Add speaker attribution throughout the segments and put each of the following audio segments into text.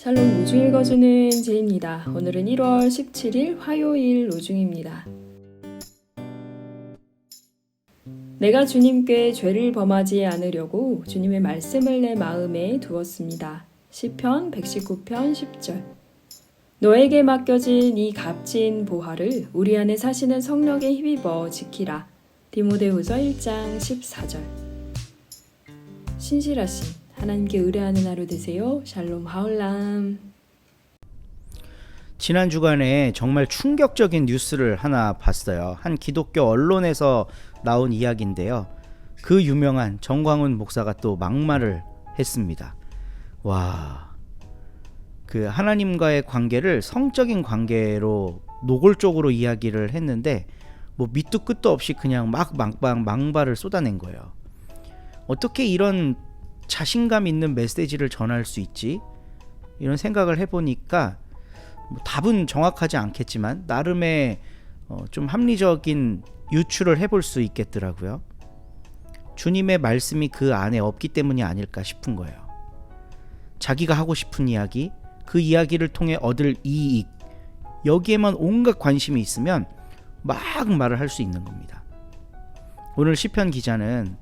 Speaker 1: 샬롬 로중 읽어주는 제입니다. 오늘은 1월 17일 화요일 로중입니다. 내가 주님께 죄를 범하지 않으려고 주님의 말씀을 내 마음에 두었습니다. 시편 119편 10절. 너에게 맡겨진 이 값진 보화를 우리 안에 사시는 성령에 힘입어 지키라. 디모데후서 1장 14절. 신실하신 하나님께 의뢰하는 하루 되세요. 샬롬 하울람.
Speaker 2: 지난 주간에 정말 충격적인 뉴스를 하나 봤어요. 한 기독교 언론에서 나온 이야기인데요. 그 유명한 정광훈 목사가 또 막말을 했습니다. 와, 그 하나님과의 관계를 성적인 관계로 노골적으로 이야기를 했는데 뭐 밑도 끝도 없이 그냥 막 망발을 쏟아낸 거예요. 어떻게 이런 자신감 있는 메시지를 전할 수 있지? 이런 생각을 해보니까 뭐 답은 정확하지 않겠지만 나름의 좀 합리적인 유추를 해볼 수 있겠더라고요. 주님의 말씀이 그 안에 없기 때문이 아닐까 싶은 거예요. 자기가 하고 싶은 이야기, 그 이야기를 통해 얻을 이익, 여기에만 온갖 관심이 있으면 막 말을 할 수 있는 겁니다. 오늘 시편 기자는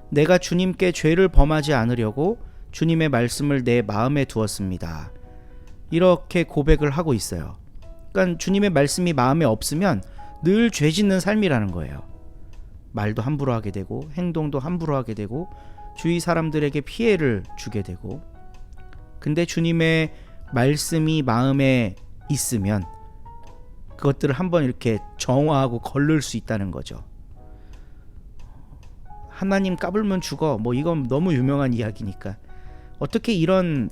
Speaker 2: 내가 주님께 죄를 범하지 않으려고 주님의 말씀을 내 마음에 두었습니다. 이렇게 고백을 하고 있어요. 그러니까 주님의 말씀이 마음에 없으면 늘 죄 짓는 삶이라는 거예요. 말도 함부로 하게 되고 행동도 함부로 하게 되고 주위 사람들에게 피해를 주게 되고, 근데 주님의 말씀이 마음에 있으면 그것들을 한번 이렇게 정화하고 거를 수 있다는 거죠. 하나님 까불면 죽어, 뭐 이건 너무 유명한 이야기니까 어떻게 이런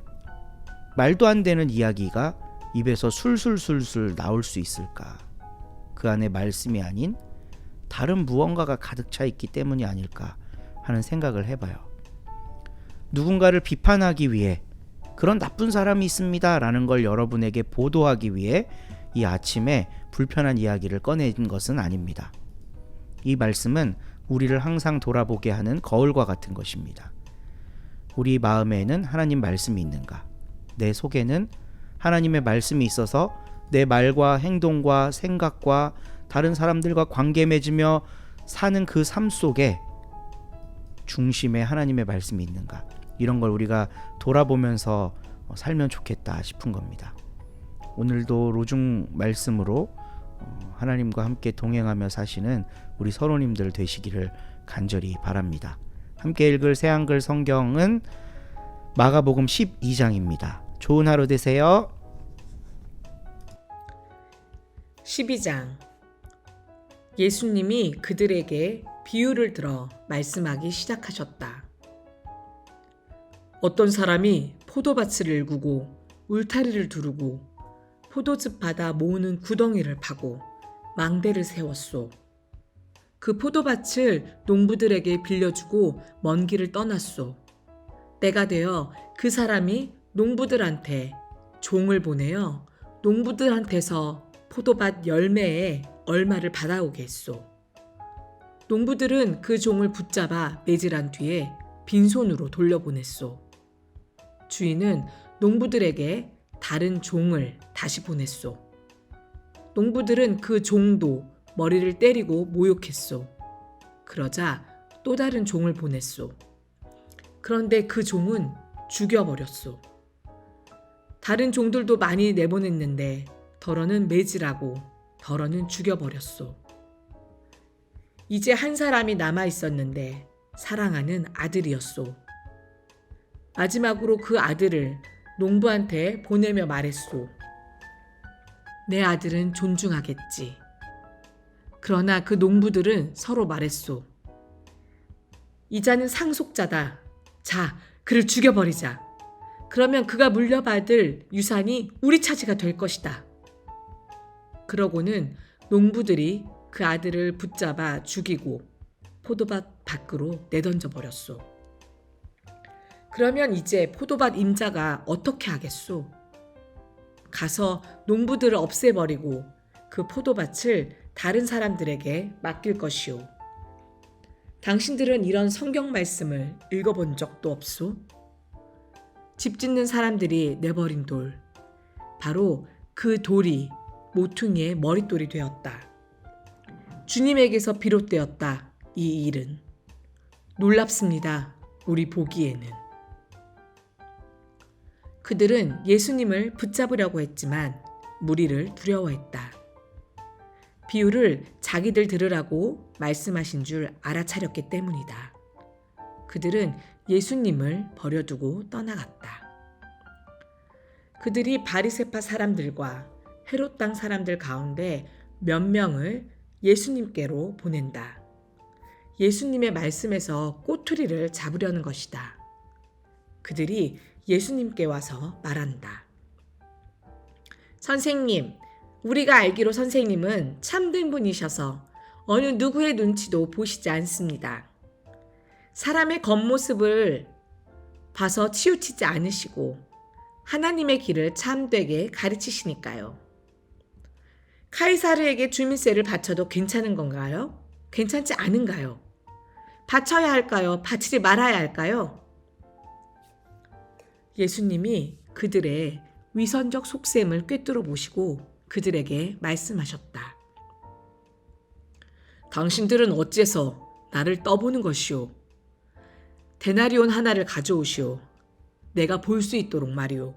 Speaker 2: 말도 안 되는 이야기가 입에서 술술술술 나올 수 있을까? 그 안에 말씀이 아닌 다른 무언가가 가득 차 있기 때문이 아닐까 하는 생각을 해봐요. 누군가를 비판하기 위해 그런 나쁜 사람이 있습니다 라는 걸 여러분에게 보도하기 위해 이 아침에 불편한 이야기를 꺼낸 것은 아닙니다. 이 말씀은 우리를 항상 돌아보게 하는 거울과 같은 것입니다. 우리 마음에는 하나님 말씀이 있는가? 내 속에는 하나님의 말씀이 있어서 내 말과 행동과 생각과 다른 사람들과 관계 맺으며 사는 그 삶 속에 중심에 하나님의 말씀이 있는가? 이런 걸 우리가 돌아보면서 살면 좋겠다 싶은 겁니다. 오늘도 로중 말씀으로 하나님과 함께 동행하며 사시는 우리 서로님들 되시기를 간절히 바랍니다. 함께 읽을 새한글 성경은 마가복음 12장입니다. 좋은 하루 되세요.
Speaker 3: 12장. 예수님이 그들에게 비유를 들어 말씀하기 시작하셨다. 어떤 사람이 포도밭을 일구고 울타리를 두르고 포도즙 받아 모으는 구덩이를 파고 망대를 세웠소. 그 포도밭을 농부들에게 빌려주고 먼 길을 떠났소. 때가 되어 그 사람이 농부들한테 종을 보내어 농부들한테서 포도밭 열매에 얼마를 받아오게 했소. 농부들은 그 종을 붙잡아 매질한 뒤에 빈손으로 돌려보냈소. 주인은 농부들에게 다른 종을 다시 보냈소. 농부들은 그 종도 머리를 때리고 모욕했소. 그러자 또 다른 종을 보냈소. 그런데 그 종은 죽여버렸소. 다른 종들도 많이 내보냈는데 덜어는 매질하고 덜어는 죽여버렸소. 이제 한 사람이 남아있었는데 사랑하는 아들이었소. 마지막으로 그 아들을 농부한테 보내며 말했소. 내 아들은 존중하겠지. 그러나 그 농부들은 서로 말했소. 이자는 상속자다. 자, 그를 죽여버리자. 그러면 그가 물려받을 유산이 우리 차지가 될 것이다. 그러고는 농부들이 그 아들을 붙잡아 죽이고 포도밭 밖으로 내던져 버렸소. 그러면 이제 포도밭 임자가 어떻게 하겠소? 가서 농부들을 없애버리고 그 포도밭을 다른 사람들에게 맡길 것이오. 당신들은 이런 성경 말씀을 읽어본 적도 없소? 집 짓는 사람들이 내버린 돌, 바로 그 돌이 모퉁이의 머릿돌이 되었다. 주님에게서 비롯되었다. 이 일은 놀랍습니다. 우리 보기에는. 그들은 예수님을 붙잡으려고 했지만 무리를 두려워했다. 비유를 자기들 들으라고 말씀하신 줄 알아차렸기 때문이다. 그들은 예수님을 버려두고 떠나갔다. 그들이 바리새파 사람들과 헤롯 땅 사람들 가운데 몇 명을 예수님께로 보낸다. 예수님의 말씀에서 꼬투리를 잡으려는 것이다. 그들이 예수님께 와서 말한다. 선생님, 우리가 알기로 선생님은 참된 분이셔서 어느 누구의 눈치도 보시지 않습니다. 사람의 겉모습을 봐서 치우치지 않으시고 하나님의 길을 참되게 가르치시니까요. 카이사르에게 주민세를 바쳐도 괜찮은 건가요? 괜찮지 않은가요? 바쳐야 할까요? 바치지 말아야 할까요? 예수님이 그들의 위선적 속셈을 꿰뚫어 보시고 그들에게 말씀하셨다. 당신들은 어째서 나를 떠보는 것이오? 데나리온 하나를 가져오시오. 내가 볼 수 있도록 말이오.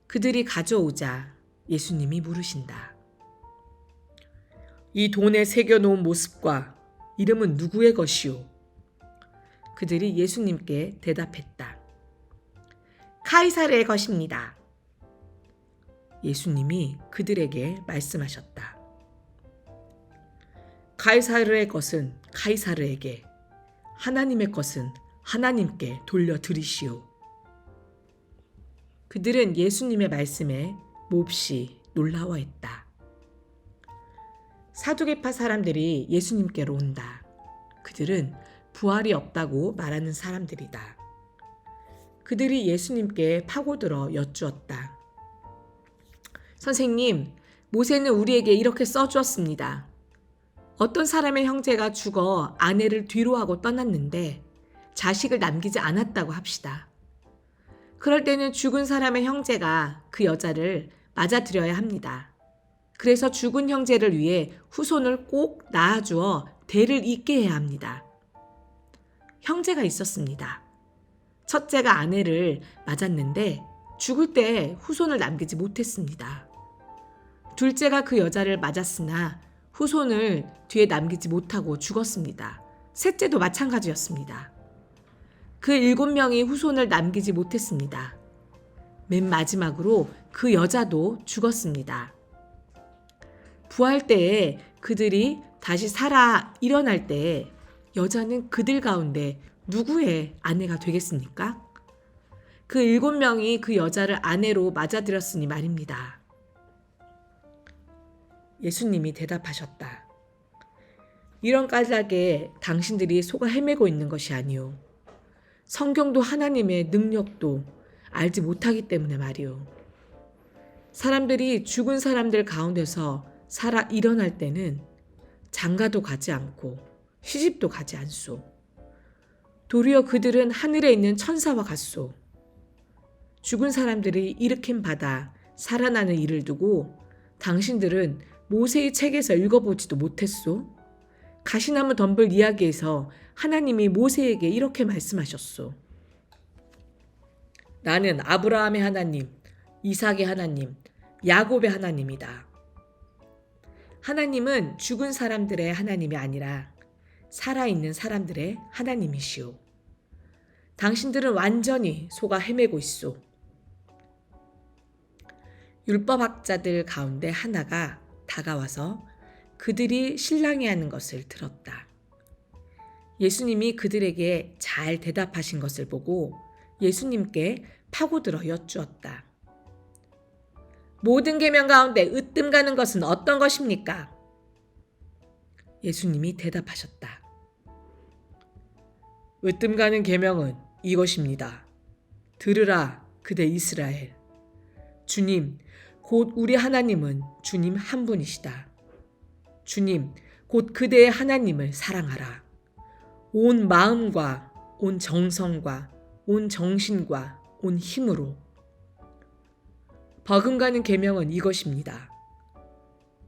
Speaker 3: 그들이 가져오자 예수님이 물으신다. 이 돈에 새겨놓은 모습과 이름은 누구의 것이오? 그들이 예수님께 대답했다. 카이사르의 것입니다. 예수님이 그들에게 말씀하셨다. 카이사르의 것은 카이사르에게, 하나님의 것은 하나님께 돌려드리시오. 그들은 예수님의 말씀에 몹시 놀라워했다. 사두개파 사람들이 예수님께로 온다. 그들은 부활이 없다고 말하는 사람들이다. 그들이 예수님께 파고들어 여쭈었다. 선생님, 모세는 우리에게 이렇게 써주었습니다. 어떤 사람의 형제가 죽어 아내를 뒤로하고 떠났는데 자식을 남기지 않았다고 합시다. 그럴 때는 죽은 사람의 형제가 그 여자를 맞아들여야 합니다. 그래서 죽은 형제를 위해 후손을 꼭 낳아주어 대를 잇게 해야 합니다. 형제가 있었습니다. 첫째가 아내를 맞았는데 죽을 때 후손을 남기지 못했습니다. 둘째가 그 여자를 맞았으나 후손을 뒤에 남기지 못하고 죽었습니다. 셋째도 마찬가지였습니다. 그 7명이 후손을 남기지 못했습니다. 맨 마지막으로 그 여자도 죽었습니다. 부활 때에 그들이 다시 살아 일어날 때에 여자는 그들 가운데 누구의 아내가 되겠습니까? 그 7명이 그 여자를 아내로 맞아들였으니 말입니다. 예수님이 대답하셨다. 이런 까닭에 당신들이 속아 헤매고 있는 것이 아니오. 성경도 하나님의 능력도 알지 못하기 때문에 말이오. 사람들이 죽은 사람들 가운데서 살아 일어날 때는 장가도 가지 않고 시집도 가지 않소. 도리어 그들은 하늘에 있는 천사와 같소. 죽은 사람들이 일으킴 받아 살아나는 일을 두고 당신들은 모세의 책에서 읽어보지도 못했소? 가시나무 덤불 이야기에서 하나님이 모세에게 이렇게 말씀하셨소. 나는 아브라함의 하나님, 이삭의 하나님, 야곱의 하나님이다. 하나님은 죽은 사람들의 하나님이 아니라 살아있는 사람들의 하나님이시오. 당신들은 완전히 속아 헤매고 있소. 율법학자들 가운데 하나가 다가와서 그들이 신랑해하는 것을 들었다. 예수님이 그들에게 잘 대답하신 것을 보고 예수님께 파고들어 여쭈었다. 모든 계명 가운데 으뜸 가는 것은 어떤 것입니까? 예수님이 대답하셨다. 으뜸 가는 계명은 이것입니다. 들으라 그대 이스라엘. 주님 곧 우리 하나님은 주님 한 분이시다. 주님 곧 그대의 하나님을 사랑하라. 온 마음과 온 정성과 온 정신과 온 힘으로. 버금가는 계명은 이것입니다.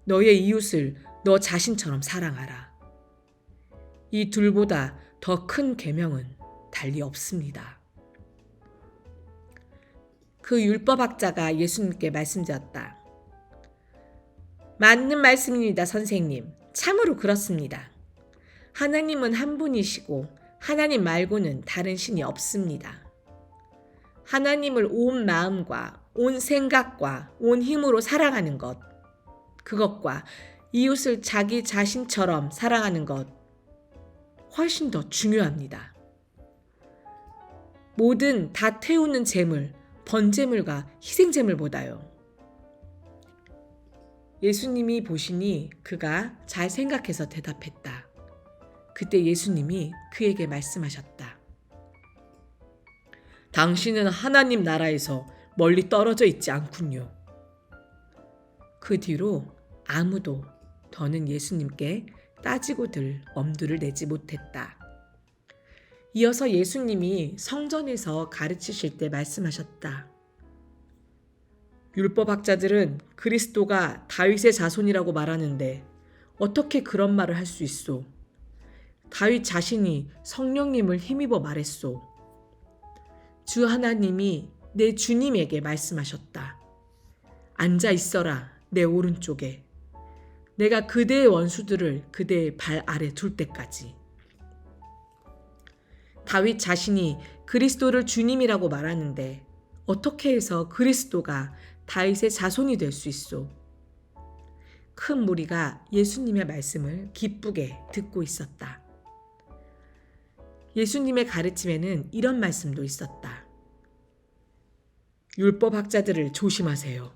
Speaker 3: 너의 이웃을 너 자신처럼 사랑하라. 이 둘보다 더 큰 계명은 달리 없습니다. 그 율법학자가 예수님께 말씀드렸다. 맞는 말씀입니다, 선생님. 참으로 그렇습니다. 하나님은 한 분이시고 하나님 말고는 다른 신이 없습니다. 하나님을 온 마음과 온 생각과 온 힘으로 사랑하는 것, 그것과 이웃을 자기 자신처럼 사랑하는 것, 훨씬 더 중요합니다. 뭐든 다 태우는 재물, 번제물과 희생제물보다요. 예수님이 보시니 그가 잘 생각해서 대답했다. 그때 예수님이 그에게 말씀하셨다. 당신은 하나님 나라에서 멀리 떨어져 있지 않군요. 그 뒤로 아무도 더는 예수님께 따지고들 엄두를 내지 못했다. 이어서 예수님이 성전에서 가르치실 때 말씀하셨다. 율법학자들은 그리스도가 다윗의 자손이라고 말하는데 어떻게 그런 말을 할 수 있소? 다윗 자신이 성령님을 힘입어 말했소. 주 하나님이 내 주님에게 말씀하셨다. 앉아 있어라 내 오른쪽에. 내가 그대의 원수들을 그대의 발 아래 둘 때까지. 다윗 자신이 그리스도를 주님이라고 말하는데 어떻게 해서 그리스도가 다윗의 자손이 될 수 있소? 큰 무리가 예수님의 말씀을 기쁘게 듣고 있었다. 예수님의 가르침에는 이런 말씀도 있었다. 율법학자들을 조심하세요.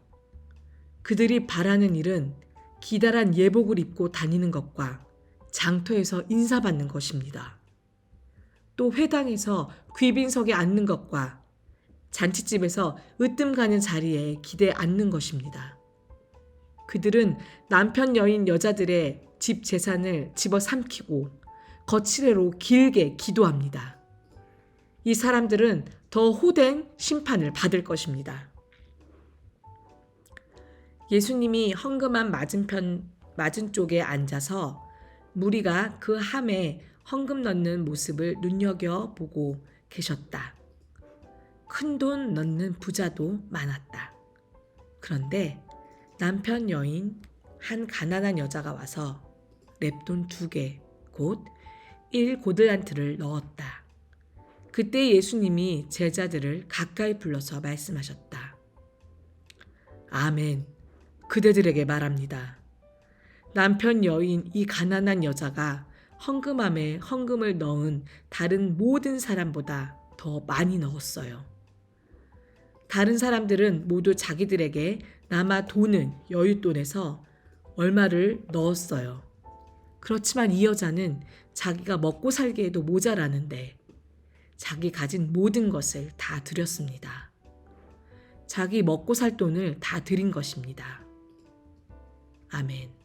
Speaker 3: 그들이 바라는 일은 기다란 예복을 입고 다니는 것과 장터에서 인사받는 것입니다. 또 회당에서 귀빈석에 앉는 것과 잔치집에서 으뜸 가는 자리에 기대에 앉는 것입니다. 그들은 남편 여인 여자들의 집 재산을 집어삼키고 거칠애로 길게 기도합니다. 이 사람들은 더 호된 심판을 받을 것입니다. 예수님이 헌금함 맞은 쪽에 앉아서 무리가 그 함에 헌금 넣는 모습을 눈여겨보고 계셨다. 큰돈 넣는 부자도 많았다. 그런데 남편 여인 한 가난한 여자가 와서 랩돈 2개, 곧 1고들란트를 넣었다. 그때 예수님이 제자들을 가까이 불러서 말씀하셨다. 아멘, 그대들에게 말합니다. 남편 여인 이 가난한 여자가 헌금함에 헌금을 넣은 다른 모든 사람보다 더 많이 넣었어요. 다른 사람들은 모두 자기들에게 남아 도는 여윳돈에서 얼마를 넣었어요. 그렇지만 이 여자는 자기가 먹고 살기에도 모자라는데 자기 가진 모든 것을 다 드렸습니다. 자기 먹고 살 돈을 다 드린 것입니다. 아멘.